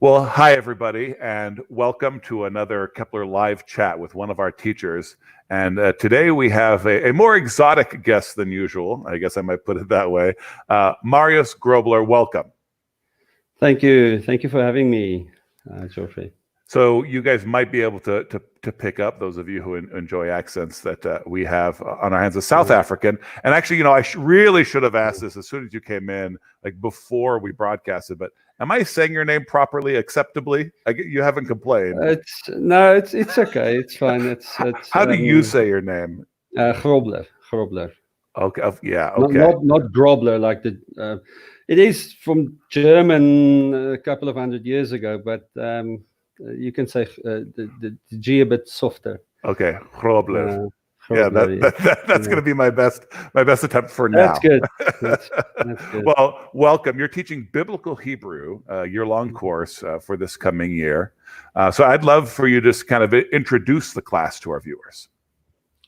Well, hi, everybody, and welcome to another Kepler Live chat with one of our teachers. And today we have a more exotic guest than usual. I guess I might put it that way. Marius Grobler, welcome. Thank you. Thank you for having me, Geoffrey. So you guys might be able to pick up, those of you who enjoy accents, that we have on our hands, a South African. And actually, I really should have asked this as soon as you came in, like before we broadcasted. But am I saying your name properly, acceptably? You haven't complained. It's okay. It's fine. It's How do you say your name? Grobler. Okay. Yeah. Okay. Not Grobler like the. It is from German a couple of hundred years ago, but you can say the G a bit softer. Okay, Grobler. Yeah, that's going to be my best attempt for now. That's good. That's good. Well, welcome. You're teaching Biblical Hebrew, year-long course for this coming year. So I'd love for you to just kind of introduce the class to our viewers.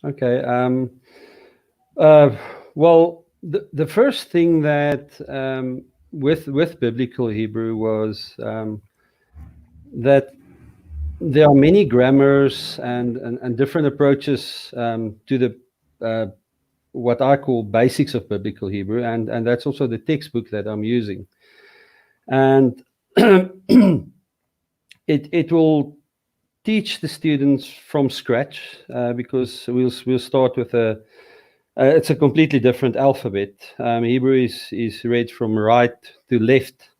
Okay. Well, the first thing that with Biblical Hebrew was that there are many grammars and different approaches to the what I call basics of Biblical Hebrew, and that's also the textbook that I'm using. And it will teach the students from scratch because we'll start with it's a completely different alphabet. Hebrew is read from right to left.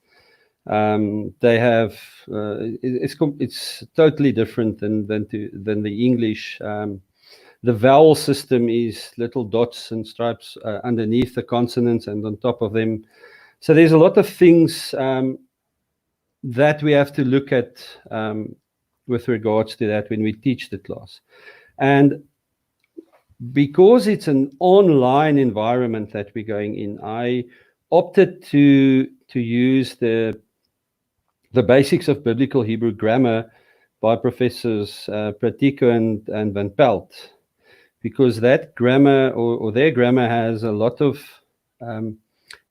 They have it's totally different than the English. The vowel system is little dots and stripes underneath the consonants and on top of them. So there's a lot of things that we have to look at with regards to that when we teach the class. And because it's an online environment that we're going in, I opted to use the basics of Biblical Hebrew grammar by Professors Pretoria and Van Pelt, because that grammar or their grammar has a lot of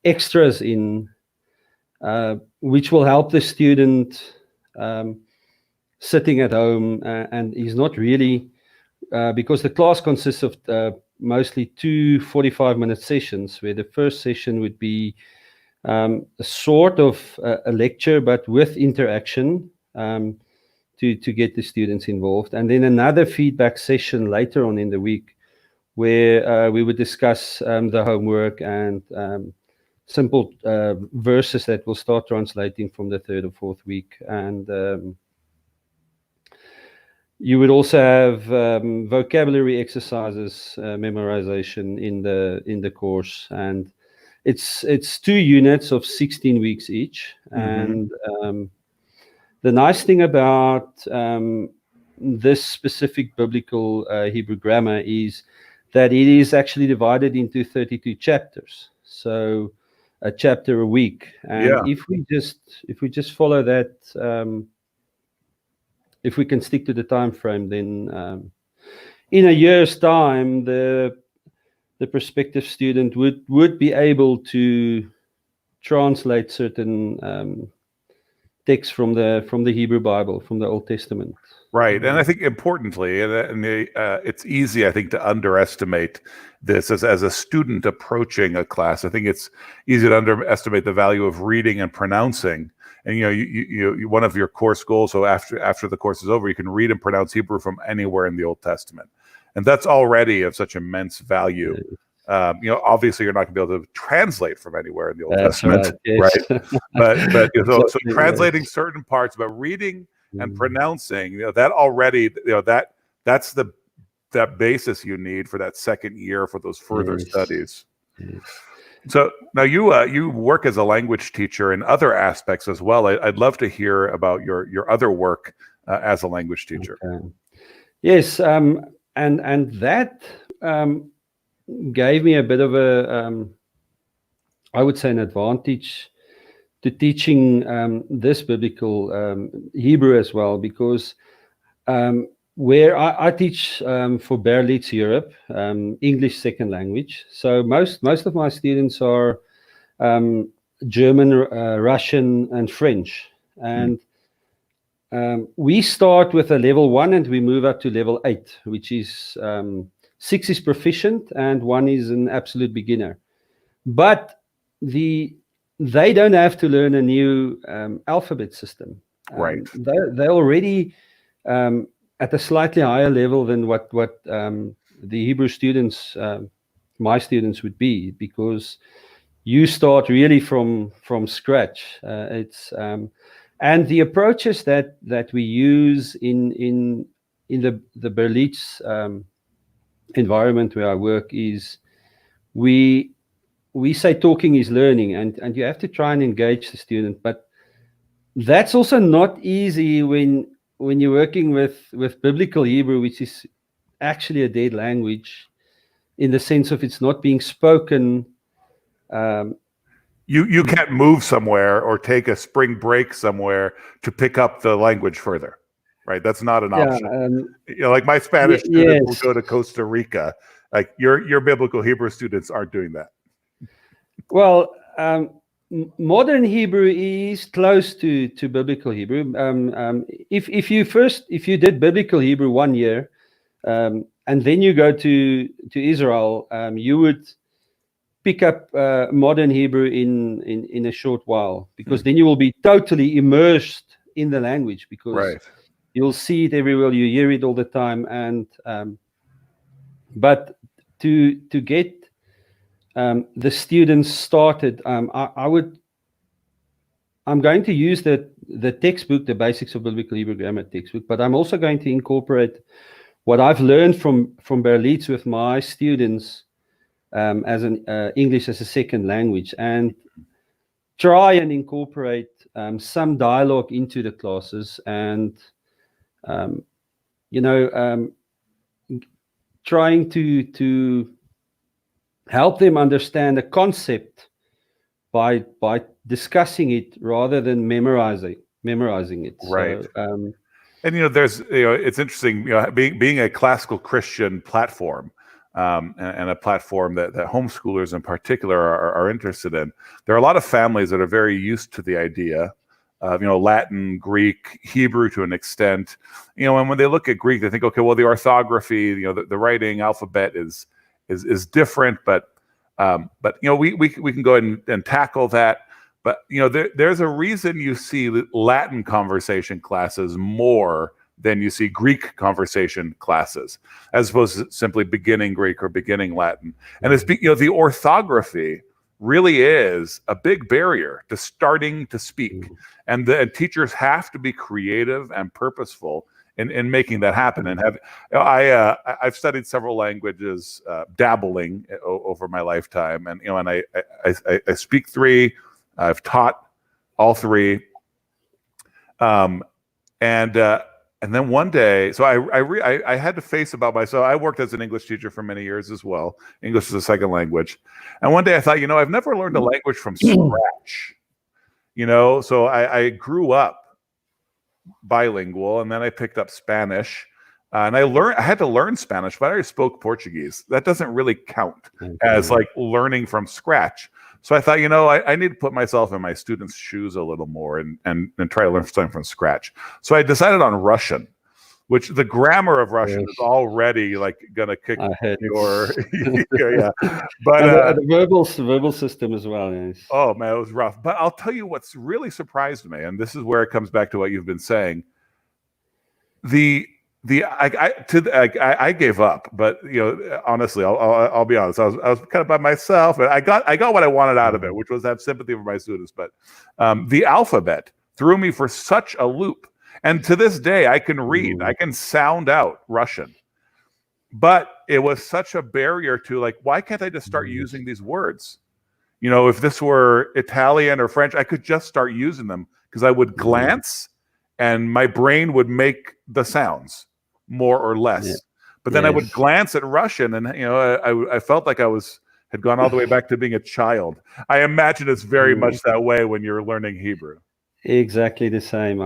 extras in which will help the student sitting at home and is not really because the class consists of mostly 2 45-minute sessions, where the first session would be a sort of a lecture, but with interaction to get the students involved. And then another feedback session later on in the week where we would discuss the homework and simple verses that will start translating from the 3rd or 4th week. And you would also have vocabulary exercises, memorization in the course, and it's 2 units of 16 weeks each. And the nice thing about this specific Biblical Hebrew grammar is that it is actually divided into 32 chapters, so a chapter a week. And if we just follow that, if we can stick to the time frame, then in a year's time, the prospective student would be able to translate certain texts from the Hebrew Bible, from the Old Testament. Right, and I think importantly, it's easy, I think, to underestimate this as a student approaching a class. I think it's easy to underestimate the value of reading and pronouncing. And you one of your course goals, so after the course is over, you can read and pronounce Hebrew from anywhere in the Old Testament, and that's already of such immense value. Obviously, you're not going to be able to translate from anywhere in the Old Testament, right? But so translating certain parts, but reading and pronouncing, that already, that's that basis you need for that second year for those further studies. So now you work as a language teacher in other aspects as well. I'd love to hear about your other work as a language teacher. Okay. Yes, and that gave me a bit of a, I would say, an advantage to teaching this Biblical Hebrew as well, because where I teach for Berlitz Europe, English second language. So most of my students are German, Russian, and French. And we start with a level 1 and we move up to level 8, which is 6 is proficient and 1 is an absolute beginner. But they don't have to learn a new alphabet system. Right. They're already at a slightly higher level than what the Hebrew students, my students, would be, because you start really from scratch. And the approaches that we use in the Berlitz environment where I work is we say talking is learning, and you have to try and engage the student, but that's also not easy when you're working with biblical Hebrew, which is actually a dead language in the sense of it's not being spoken. You can't move somewhere or take a spring break somewhere to pick up the language further, right? That's not an option. Like my Spanish students will go to Costa Rica. Like your biblical Hebrew students aren't doing that. Well, modern Hebrew is close to biblical Hebrew. If you did biblical Hebrew 1 year, and then you go to Israel, you would pick up modern Hebrew in a short while, because then you will be totally immersed in the language, because you'll see it everywhere, you hear it all the time. And but to get the students started, I'm going to use the textbook, the Basics of Biblical Hebrew Grammar textbook, but I'm also going to incorporate what I've learned from Berlitz with my students as an English as a second language, and try and incorporate some dialogue into the classes, and trying to help them understand a concept by discussing it rather than memorizing it. Right. So, and there's it's interesting, being a classical Christian platform, and a platform that homeschoolers in particular are interested in. There are a lot of families that are very used to the idea of Latin, Greek, Hebrew to an extent. And when they look at Greek, they think, okay, well, the orthography, the writing alphabet is different, but we can go ahead and tackle that. But there's a reason you see Latin conversation classes more than you see Greek conversation classes, as opposed to simply beginning Greek or beginning Latin. And it's the orthography really is a big barrier to starting to speak, and the teachers have to be creative and purposeful in making that happen. And I've studied several languages, dabbling over my lifetime, and I speak 3. I've taught all 3, and then one day, so I had to face about myself. I worked as an English teacher for many years as well. English is a second language. And one day I thought, I've never learned a language from scratch. So I grew up bilingual, and then I picked up Spanish. And I had to learn Spanish, but I already spoke Portuguese. That doesn't really count as like learning from scratch. So I thought, I need to put myself in my students' shoes a little more and try to learn something from scratch. So I decided on Russian, which the grammar of Russian is already like gonna kick your yeah. But the verbal system as well. Yes. Oh man, it was rough. But I'll tell you what's really surprised me, and this is where it comes back to what you've been saying. I gave up, but honestly, I'll be honest. I was kind of by myself, and I got what I wanted out of it, which was to have sympathy for my students. But the alphabet threw me for such a loop, and to this day, I can read, I can sound out Russian, but it was such a barrier to like, why can't I just start using these words? If this were Italian or French, I could just start using them, because I would glance, and my brain would make the sounds, more or less. But then I would glance at Russian, and I felt like I had gone all the way back to being a child. I imagine it's very much that way when you're learning Hebrew. Exactly the same.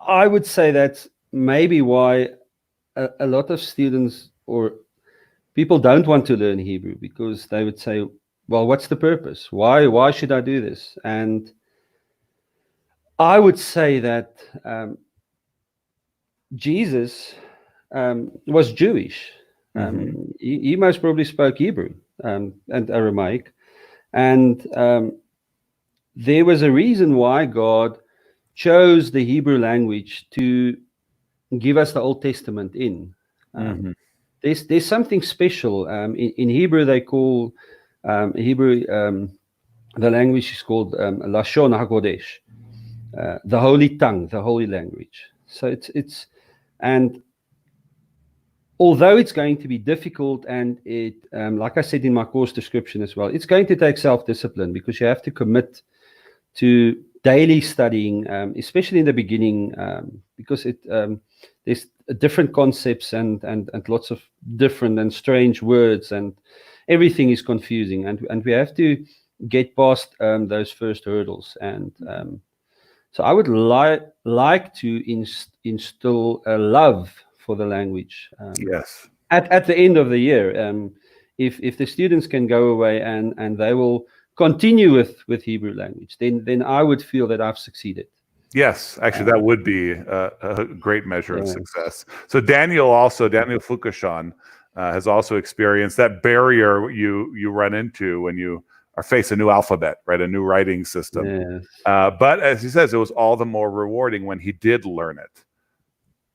I would say that's maybe why a lot of students or people don't want to learn Hebrew, because they would say, well, what's the purpose? Why should I do this? And I would say that Jesus was Jewish. He most probably spoke Hebrew and Aramaic, and there was a reason why God chose the Hebrew language to give us the Old Testament in. There's something special. In Hebrew, they call Hebrew, the language is called Lashon HaKodesh, the holy tongue, the holy language. So it's and although it's going to be difficult, and it, like I said in my course description as well, it's going to take self-discipline, because you have to commit to daily studying, especially in the beginning, because there's different concepts and lots of different and strange words, and everything is confusing, and we have to get past those first hurdles. And so I would like to instill a love for the language. Yes. At the end of the year, if the students can go away and they will continue with Hebrew language, then I would feel that I've succeeded. Yes, actually, that would be a great measure of success. So Daniel Fukushon has also experienced that barrier you run into when you are face a new alphabet, right? A new writing system. Yes. But as he says, it was all the more rewarding when he did learn it.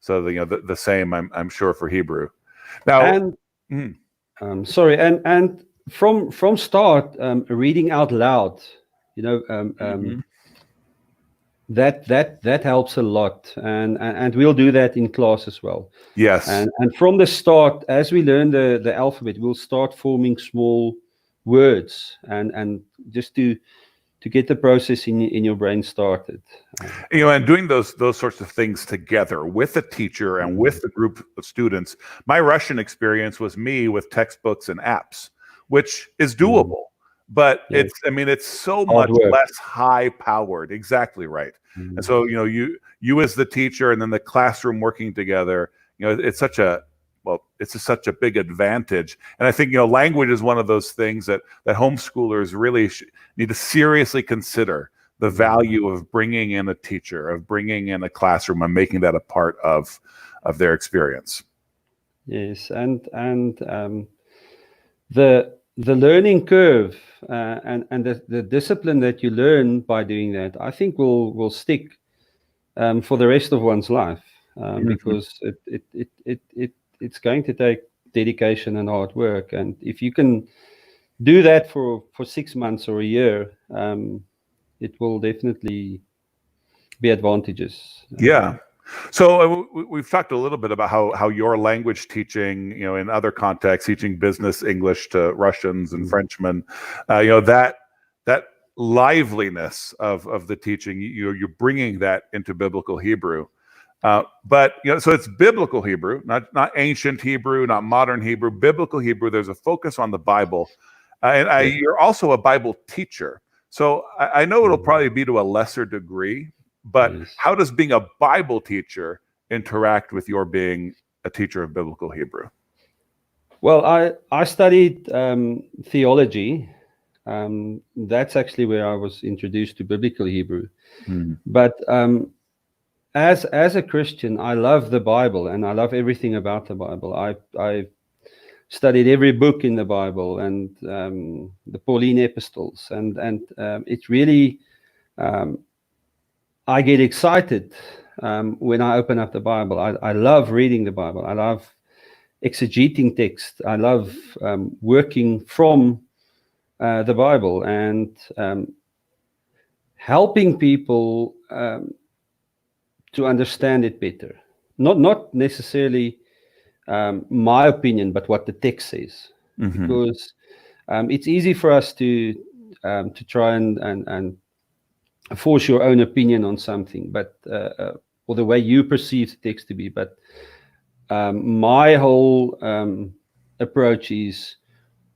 So the same, I'm sure, for Hebrew. Now, sorry, and from start, reading out loud, that helps a lot, and we'll do that in class as well. Yes. And from the start, as we learn the alphabet, we'll start forming small words, and just to get the process in your brain started. And doing those sorts of things together with a teacher and with the group of students. My Russian experience was me with textbooks and apps, which is doable, but it's so much less high powered. Exactly right. And so you as the teacher and then the classroom working together, it's such a big advantage. And I think language is one of those things that homeschoolers really need to seriously consider, the value of bringing in a teacher, of bringing in a classroom, and making that a part of their experience. Yes, and the learning curve and the discipline that you learn by doing that, I think will stick for the rest of one's life, because it's going to take dedication and hard work. And if you can do that for 6 months or a year, it will definitely be advantageous. Yeah. So we've talked a little bit about how your language teaching, in other contexts, teaching business English to Russians and Frenchmen, that liveliness of the teaching, you're bringing that into biblical Hebrew. But so it's biblical Hebrew, not ancient Hebrew, not modern Hebrew. Biblical Hebrew. There's a focus on the Bible, and you're also a Bible teacher. So I know it'll probably be to a lesser degree, but how does being a Bible teacher interact with your being a teacher of biblical Hebrew? Well, I studied theology. That's actually where I was introduced to biblical Hebrew. But as a Christian, I love the Bible, and I love everything about the Bible. I studied every book in the Bible, and the Pauline epistles, and it really, I get excited when I open up the Bible. I love reading the Bible. I love exegeting text. I love working from the Bible and helping people to understand it better. Not necessarily my opinion, but what the text says. Because it's easy for us to try and force your own opinion on something, but or the way you perceive the text to be. But my whole approach is,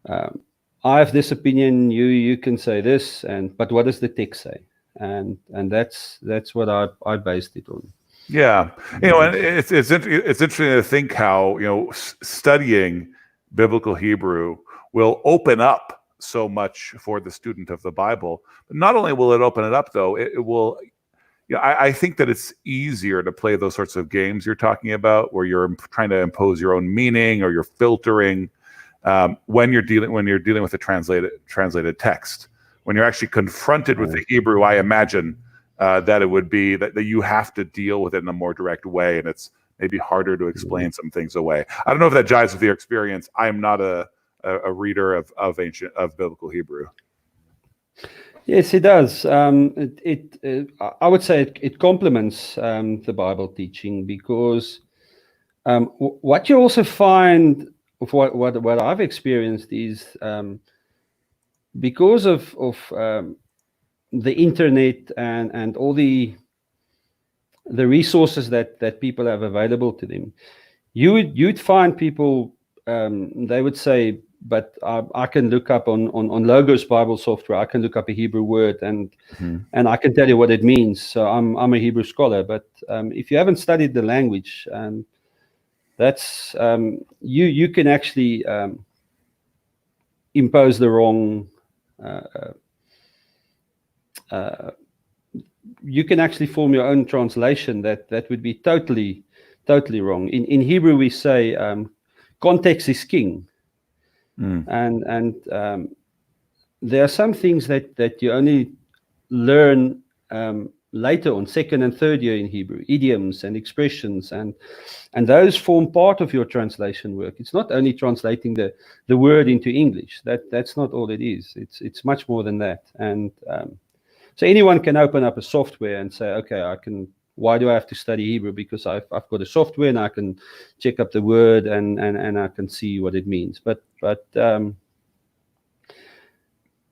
I have this opinion, you can say this, but what does the text say? And that's what I based it on. Yeah, and it's interesting to think how studying biblical Hebrew will open up so much for the student of the Bible. But not only will it open it up, though, it will. I think that it's easier to play those sorts of games you're talking about, where you're trying to impose your own meaning or you're filtering when you're dealing with a translated text. When you're actually confronted with the Hebrew, I imagine that it would be that you have to deal with it in a more direct way, and it's maybe harder to explain some things away. I don't know if that jives with your experience. I'm not a reader of biblical Hebrew. Yes, it does. I would say it complements the Bible teaching, because what you also find of what I've experienced is because of the internet and all the resources that people have available to them, you'd find people, they would say, but I can look up on Logos Bible software, I can look up a Hebrew word and I can tell you what it means. So I'm a Hebrew scholar. But if you haven't studied the language, that's you can actually impose the wrong. You can actually form your own translation that would be totally wrong. In Hebrew, we say context is king. And there are some things that you only learn later on, second and third year in Hebrew, idioms and expressions, and those form part of your translation work. It's not only translating the word into English. That's not all it is. It's much more than that. And so anyone can open up a software and say, okay, why do I have to study Hebrew? Because I've got a software and I can check up the word and I can see what it means. But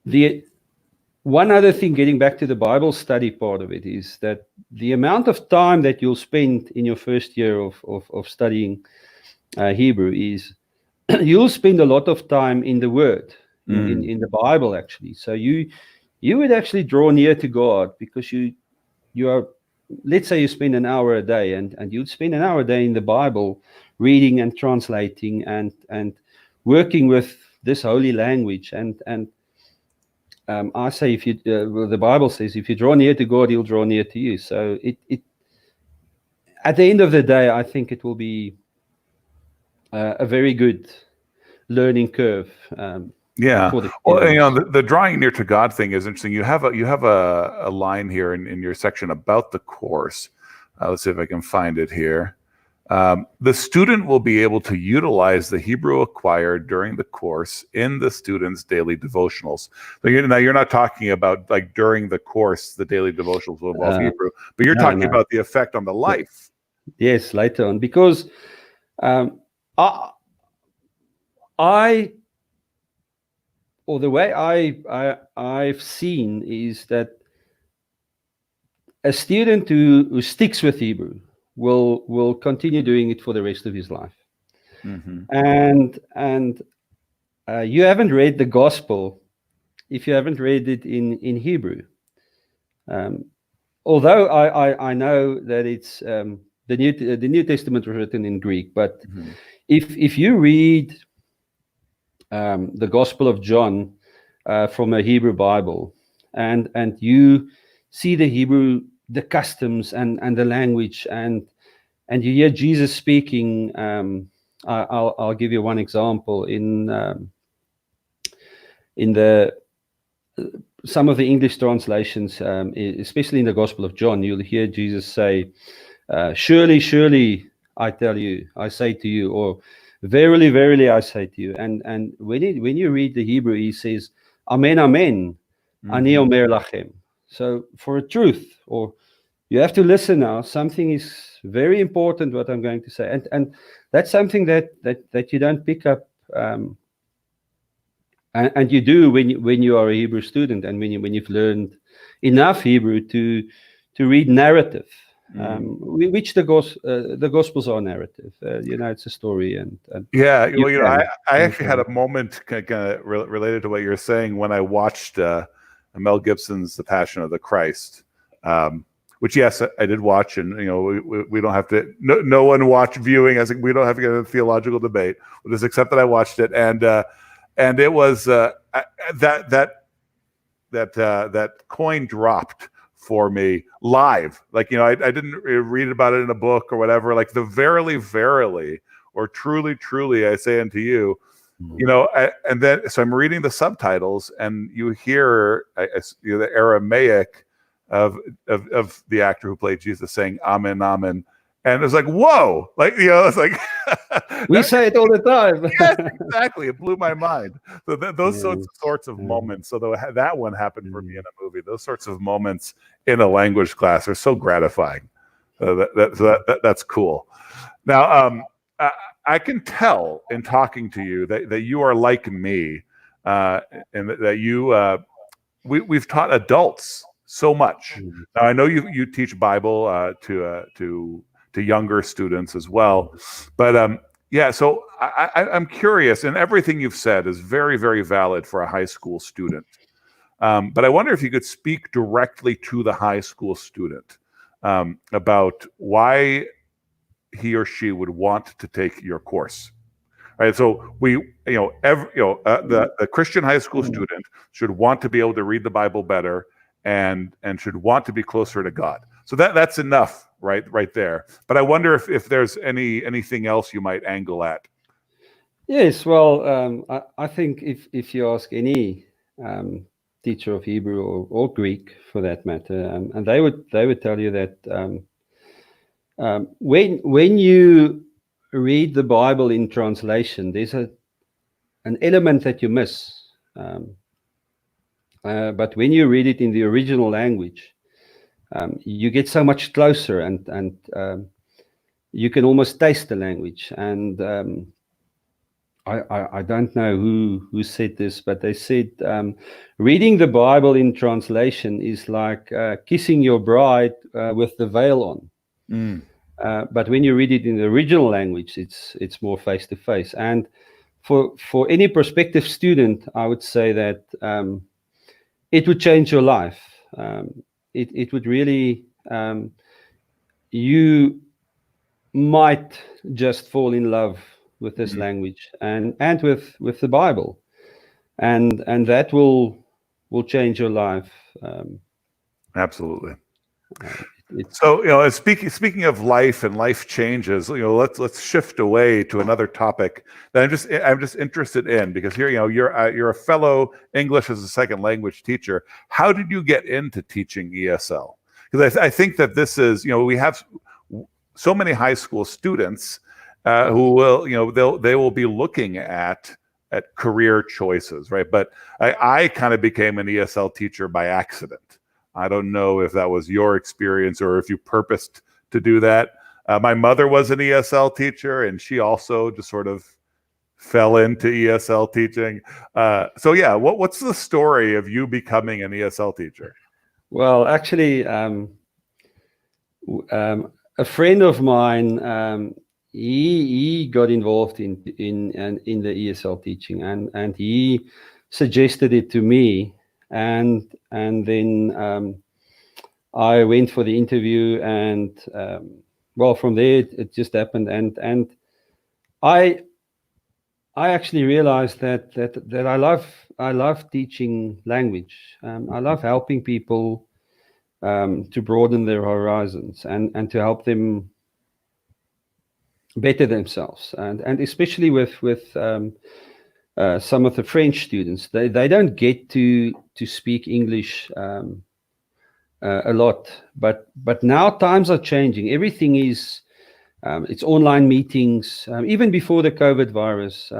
the one other thing, getting back to the Bible study part of it, is that the amount of time that you'll spend in your first year of studying Hebrew is you'll spend a lot of time in the Word, in the Bible, actually. So you would actually draw near to God, because you are, let's say you spend an hour a day, and you'd spend an hour a day in the Bible, reading and translating and working with this holy language. And I say, if you, the Bible says, if you draw near to God, He'll draw near to you. So it at the end of the day, I think it will be a very good learning curve. Yeah. Well, the drawing near to God thing is interesting. You have a line here in your section about the course. Let's see if I can find it here. The student will be able to utilize the Hebrew acquired during the course in the student's daily devotionals. Now, you're not talking about like during the course, the daily devotionals will involve Hebrew, but you're talking about the effect on the life. Yes, later on, because or the way I've seen is that a student who sticks with Hebrew will continue doing it for the rest of his life. And you haven't read the gospel if you haven't read it in Hebrew. Although I know that it's the New Testament was written in Greek, but if you read the Gospel of John from a Hebrew Bible, and you see the Hebrew, the customs and the language, and you hear Jesus speaking. I'll give you one example. In some of the English translations, especially in the Gospel of John, you'll hear Jesus say, "Surely, surely, I say to you," or "Verily, verily, I say to you." And when you read the Hebrew, he says, "Amen, amen, ani omer lachem." So for a truth, or you have to listen now. Something is very important what I'm going to say, and that's something that you don't pick up, and you do when you are a Hebrew student, and when you've learned enough Hebrew to read narrative, which the Gospels are narrative. It's a story, and yeah. Well, I actually had a moment kind of related to what you're saying when I watched Mel Gibson's The Passion of the Christ. Which, yes, I did watch, and we don't have to. No one watch viewing. We don't have to get a theological debate. We'll just accept that I watched it, and and it was that coin dropped for me live. Like, I didn't read about it in a book or whatever. Like the verily, verily, or truly, truly, I say unto you, and then so I'm reading the subtitles, and you hear the Aramaic of the actor who played Jesus saying "Amen, Amen," and it's like, whoa, like it's like we say it all the time. Yes, exactly. It blew my mind. So those sorts of moments. So that one happened for me in a movie. Those sorts of moments in a language class are so gratifying. That's cool. Now, I can tell in talking to you that you are like me, and that you we've taught adults so much. Now, I know you teach Bible to younger students as well, but yeah. So I'm curious, and everything you've said is very, very valid for a high school student. But I wonder if you could speak directly to the high school student about why he or she would want to take your course. Right. So the Christian high school student should want to be able to read the Bible better and should want to be closer to God. So that's enough right there. But I wonder if there's anything else you might angle at. Yes, well, I think if you ask any teacher of Hebrew or Greek, for that matter, and they would tell you that when you read the Bible in translation, there's an element that you miss. But when you read it in the original language, you get so much closer, and you can almost taste the language. And I don't know who said this, but they said reading the Bible in translation is like kissing your bride with the veil on. But when you read it in the original language, it's more face to face. And for any prospective student, I would say that it would change your life. It would really, you might just fall in love with this language and with the Bible, and that will change your life. Absolutely. So, speaking of life and life changes, let's shift away to another topic that I'm just interested in, because here, you're a fellow English as a second language teacher. How did you get into teaching ESL? Because I think that this is, we have so many high school students who will, they will be looking at career choices, right? But I kind of became an ESL teacher by accident. I don't know if that was your experience or if you purposed to do that. My mother was an ESL teacher, and she also just sort of fell into ESL teaching. So yeah, what's the story of you becoming an ESL teacher? Well, actually, a friend of mine, he got involved in the ESL teaching, and he suggested it to me. And then I went for the interview, and well, from there it just happened, and I actually realized that I love teaching language. I love helping people to broaden their horizons and to help them better themselves, and especially with some of the French students, they don't get to speak English a lot, but now times are changing. Everything is it's online meetings. Even before the COVID virus,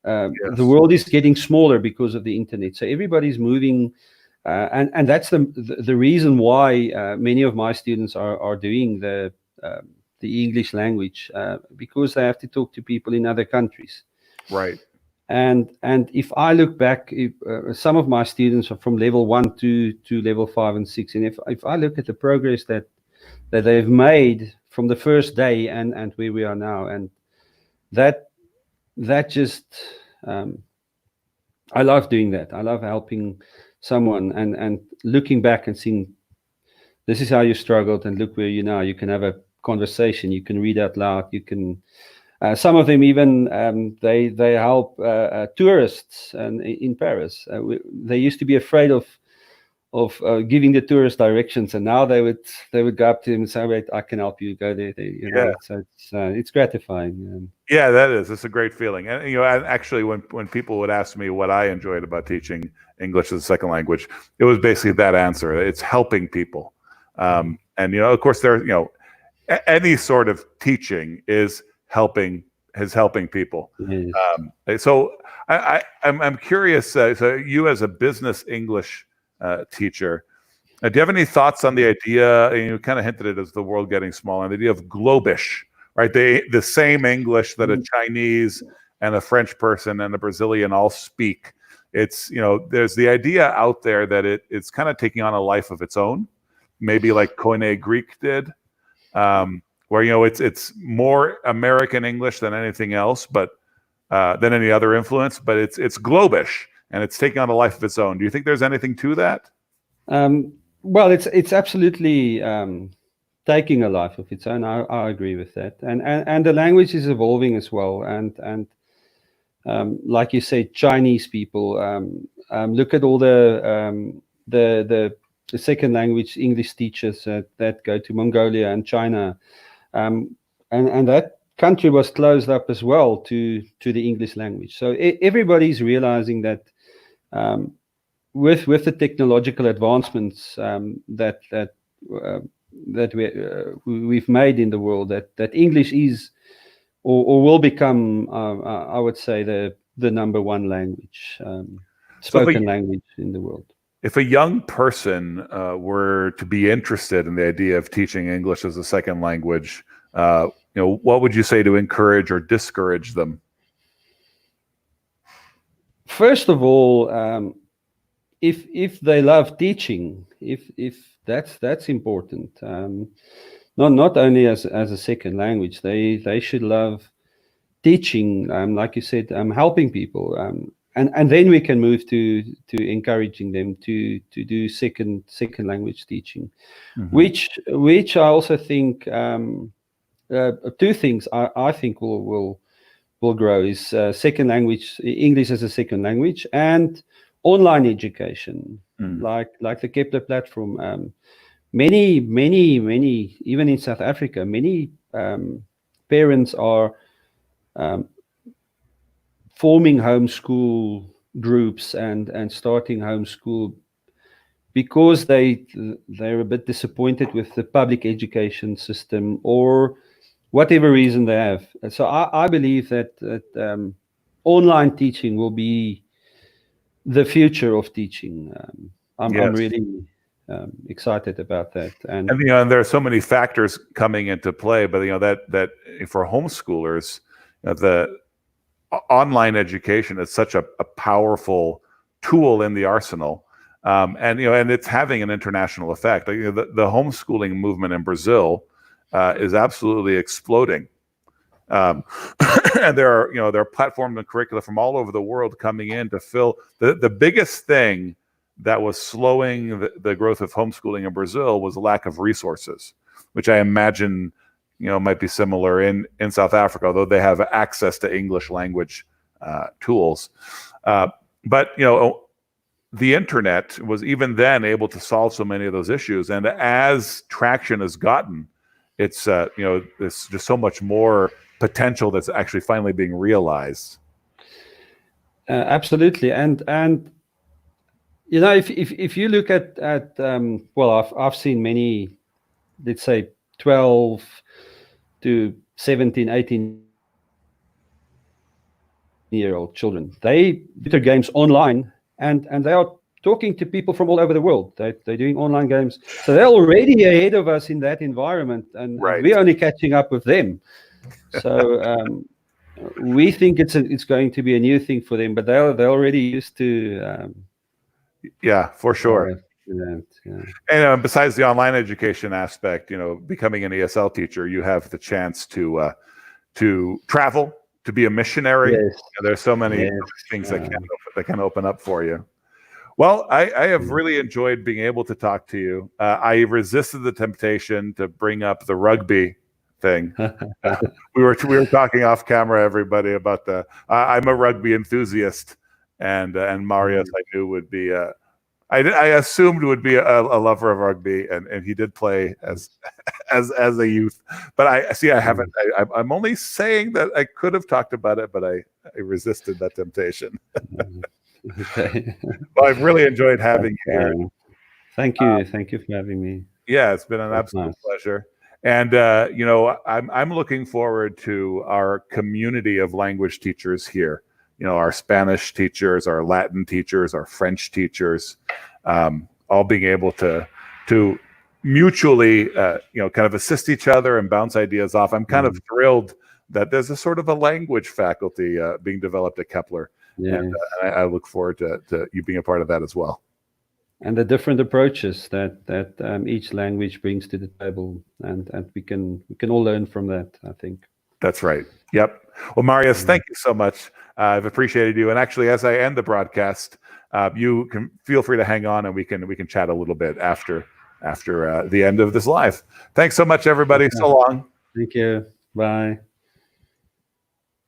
Yes. The world is getting smaller because of the internet. So everybody's moving, and that's the reason why many of my students are doing the English language, because they have to talk to people in other countries. Right. And if I look back, some of my students are from level 1 to level 5 and 6, and if I look at the progress that they've made from the first day and where we are now, and that just I love doing that. I love helping someone and looking back and seeing this is how you struggled, and look where you now. You can have a conversation, you can read out loud, you can Some of them even they help tourists and in Paris. They used to be afraid of giving the tourist directions, and now they would go up to him and say, "Wait, I can help you go there." You know, so it's gratifying. Yeah, that is. It's a great feeling. And actually, when people would ask me what I enjoyed about teaching English as a second language, it was basically that answer. It's helping people. And of course, any sort of teaching is helping people. Yes. So I'm curious. So you, as a business English teacher, do you have any thoughts on the idea? You kind of hinted at it as the world getting smaller. The idea of globish, right? The same English that a Chinese and a French person and a Brazilian all speak. It's there's the idea out there that it's kind of taking on a life of its own, maybe like Koine Greek did, where it's more American English than anything else, but than any other influence. But it's globish and it's taking on a life of its own. Do you think there's anything to that? Well, it's absolutely taking a life of its own. I agree with that, and the language is evolving as well. And like you said, Chinese people look at all the second language English teachers that go to Mongolia and China, and that country was closed up as well to the English language. So everybody's realizing that. With the technological advancements that we've made in the world, that English is or will become, I would say, the number one language, spoken language in the world. If a young person were to be interested in the idea of teaching English as a second language, what would you say to encourage or discourage them? First of all, if they love teaching, if that's important, not only as a second language, they should love teaching, like you said, helping people, and then we can move to encouraging them to do second language teaching, which I also think two things I think will grow is second language, English as a second language, and online education, like the Kepler platform. Many, even in South Africa, many parents are forming homeschool groups and starting homeschool because they're a bit disappointed with the public education system or whatever reason they have. So I believe that online teaching will be the future of teaching. I'm really excited about that. And there are so many factors coming into play, but that for homeschoolers, the online education is such a powerful tool in the arsenal, and it's having an international effect. The homeschooling movement in Brazil is absolutely exploding. And there are platforms and curricula from all over the world coming in to fill the biggest thing that was slowing the growth of homeschooling in Brazil was a lack of resources, which I imagine might be similar in South Africa, although they have access to English language tools. But the internet was even then able to solve so many of those issues, and as traction has gotten, it's there's just so much more potential that's actually finally being realized. Absolutely, and if you look at well, I've seen many, let's say 12 to 17, 18-year-old children. They do their games online, and they are talking to people from all over the world. They're doing online games, so they're already ahead of us in that environment, and we're only catching up with them. So we think it's going to be a new thing for them, but they're already used to. Yeah, for sure. Yeah. And besides the online education aspect, becoming an ESL teacher, you have the chance to travel, to be a missionary. Yes. There's so many things that can open up for you. Well, I have really enjoyed being able to talk to you. I resisted the temptation to bring up the rugby thing. We were talking off camera, everybody, about I'm a rugby enthusiast, and Marius I knew would be I assumed would be a lover of rugby, and he did play as a youth. But I haven't. I'm only saying that I could have talked about it, but I resisted that temptation. Okay. Well, I've really enjoyed having you here. Thank you. Thank you for having me. Yeah, it's been an absolute pleasure. And I'm looking forward to our community of language teachers here. Our Spanish teachers, our Latin teachers, our French teachers, all being able to mutually, kind of assist each other and bounce ideas off. I'm kind of thrilled that there's a sort of a language faculty being developed at Kepler. Yeah. And I look forward to you being a part of that as well. And the different approaches that each language brings to the table, and we can all learn from that, I think. That's right. Yep. Well, Marius, thank you so much. I've appreciated you. And actually, as I end the broadcast, you can feel free to hang on, and we can chat a little bit after the end of this live. Thanks so much, everybody. So long. Thank you. Bye.